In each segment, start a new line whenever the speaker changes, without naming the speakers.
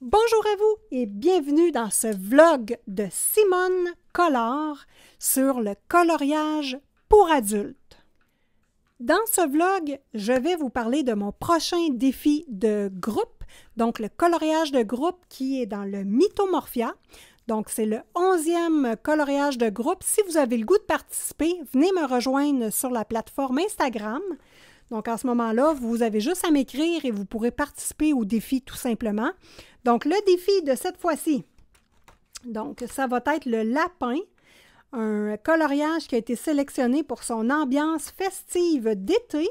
Bonjour à vous et bienvenue dans ce vlog de Simone Collard sur le coloriage pour adultes. Dans ce vlog, je vais vous parler de mon prochain défi de groupe, donc le coloriage de groupe qui est dans le Mythomorphia. Donc, c'est le 11e coloriage de groupe. Si vous avez le goût de participer, venez me rejoindre sur la plateforme Instagram. Donc, en ce moment-là, vous avez juste à m'écrire et vous pourrez participer au défi tout simplement. Donc, le défi de cette fois-ci, donc, ça va être le lapin, un coloriage qui a été sélectionné pour son ambiance festive d'été.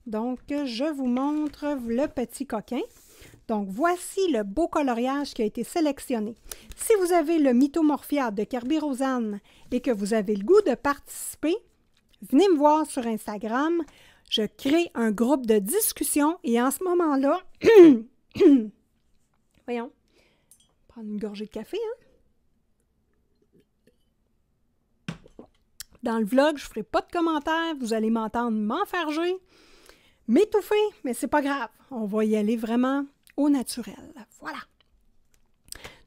Donc, je vous montre le petit coquin. Donc, voici le beau coloriage qui a été sélectionné. Si vous avez le Mythomorphia de Kerby-Rosanne et que vous avez le goût de participer, venez me voir sur Instagram. Je crée un groupe de discussion et en ce moment-là, voyons, prendre une gorgée de café, hein? Dans le vlog, je ne ferai pas de commentaires, vous allez m'entendre m'enfarger, m'étouffer, mais c'est pas grave. On va y aller vraiment au naturel. Voilà.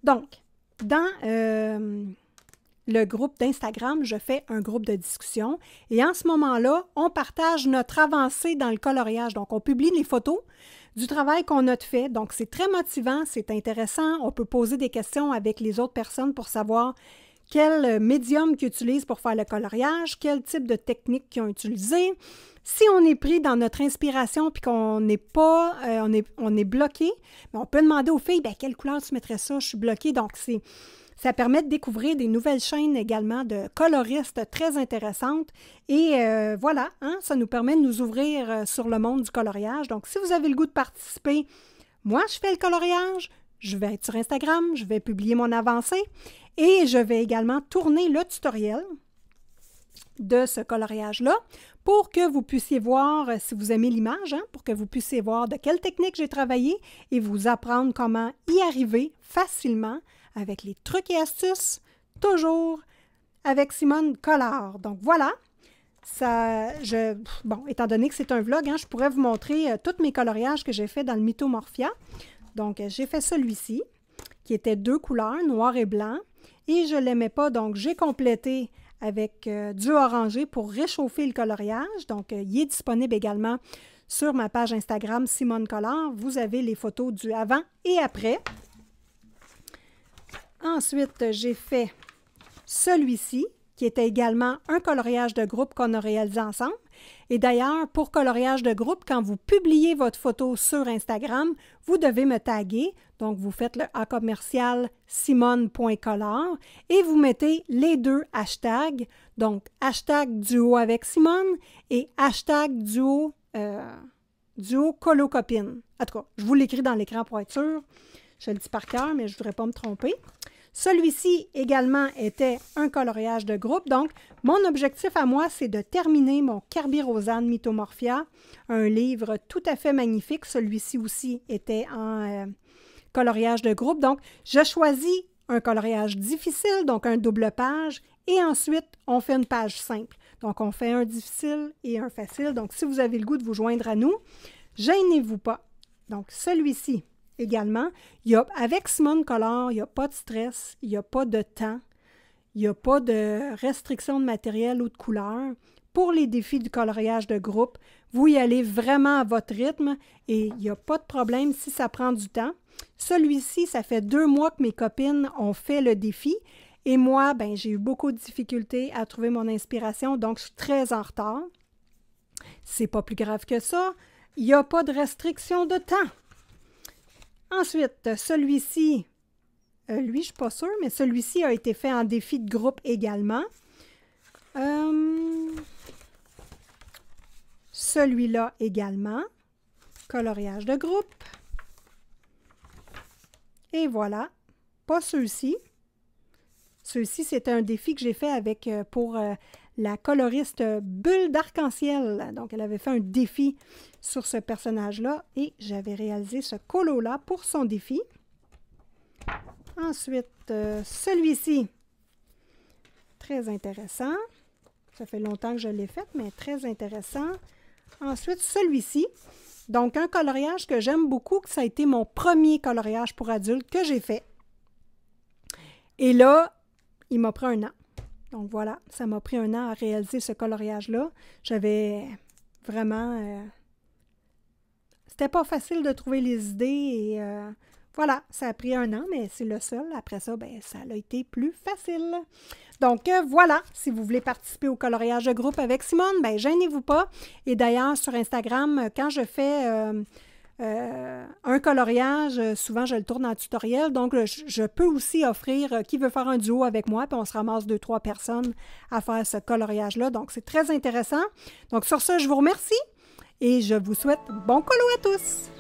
Donc, dans le groupe d'Instagram, je fais un groupe de discussion et en ce moment-là, on partage notre avancée dans le coloriage. Donc, on publie les photos du travail qu'on a fait. Donc, c'est très motivant, c'est intéressant. On peut poser des questions avec les autres personnes pour savoir quel médium qu'ils utilisent pour faire le coloriage, quel type de technique qu'ils ont utilisé. Si on est pris dans notre inspiration puis qu'on n'est pas, on est bloqué, on peut demander aux filles, bien, quelle couleur tu mettrais ça? Je suis bloquée. Donc, ça permet de découvrir des nouvelles chaînes également de coloristes très intéressantes. Et voilà, hein, ça nous permet de nous ouvrir sur le monde du coloriage. Donc, si vous avez le goût de participer, moi, je fais le coloriage, je vais être sur Instagram, je vais publier mon avancée et je vais également tourner le tutoriel de ce coloriage-là pour que vous puissiez voir, si vous aimez l'image, hein, pour que vous puissiez voir de quelle technique j'ai travaillé et vous apprendre comment y arriver facilement avec les trucs et astuces, toujours avec Simone Collard. Donc voilà, bon, étant donné que c'est un vlog, hein, je pourrais vous montrer tous mes coloriages que j'ai fait dans le Mythomorphia. Donc j'ai fait celui-ci, qui était 2 couleurs, noir et blanc, et je ne l'aimais pas, donc j'ai complété avec du orangé pour réchauffer le coloriage. Donc, il est disponible également sur ma page Instagram Simone Collard. Vous avez les photos du avant et après. Ensuite, j'ai fait celui-ci, qui était également un coloriage de groupe qu'on a réalisé ensemble. Et d'ailleurs, pour coloriage de groupe, quand vous publiez votre photo sur Instagram, vous devez me taguer. Donc, vous faites le A commercial simone.collard et vous mettez les 2 hashtags. Donc, hashtag duo avec Simone et hashtag duo colocopine. En tout cas, je vous l'écris dans l'écran pour être sûr. Je le dis par cœur, mais je ne voudrais pas me tromper. Celui-ci également était un coloriage de groupe. Donc, mon objectif à moi, c'est de terminer mon Kerby-Rosanne Mythomorphia, un livre tout à fait magnifique. Celui-ci aussi était en coloriage de groupe. Donc, je choisis un coloriage difficile, donc un double page, et ensuite, on fait une page simple. Donc, on fait un difficile et un facile. Donc, si vous avez le goût de vous joindre à nous, gênez-vous pas. Donc, celui-ci également, avec Simone Collard, il n'y a pas de stress, il n'y a pas de temps, il n'y a pas de restriction de matériel ou de couleur. Pour les défis du coloriage de groupe, vous y allez vraiment à votre rythme et il n'y a pas de problème si ça prend du temps. Celui-ci, ça fait 2 mois que mes copines ont fait le défi et moi, ben, j'ai eu beaucoup de difficultés à trouver mon inspiration, donc je suis très en retard. C'est pas plus grave que ça. Il n'y a pas de restriction de temps. Ensuite, celui-ci, lui, je ne suis pas sûre, mais celui-ci a été fait en défi de groupe également. Celui-là également, coloriage de groupe. Et voilà, pas ceux-ci. Ceux-ci, c'était un défi que j'ai fait pour la coloriste Bulle d'Arc-en-Ciel. Donc, elle avait fait un défi sur ce personnage-là et j'avais réalisé ce colo-là pour son défi. Ensuite, celui-ci, très intéressant. Ça fait longtemps que je l'ai fait, mais très intéressant. Ensuite, celui-ci, Donc, un coloriage que j'aime beaucoup, que ça a été mon premier coloriage pour adultes que j'ai fait. Et là, il m'a pris 1 an. Donc voilà, ça m'a pris 1 an à réaliser ce coloriage-là. J'avais vraiment... c'était pas facile de trouver les idées et voilà, ça a pris 1 an, mais c'est le seul. Après ça, ben, ça a été plus facile. Donc voilà, si vous voulez participer au coloriage de groupe avec Simone, ben gênez-vous pas. Et d'ailleurs, sur Instagram, quand je fais un coloriage, souvent je le tourne en tutoriel, donc je peux aussi offrir qui veut faire un duo avec moi, puis on se ramasse 2-3 personnes à faire ce coloriage-là. Donc c'est très intéressant. Donc sur ce, je vous remercie et je vous souhaite bon colo à tous!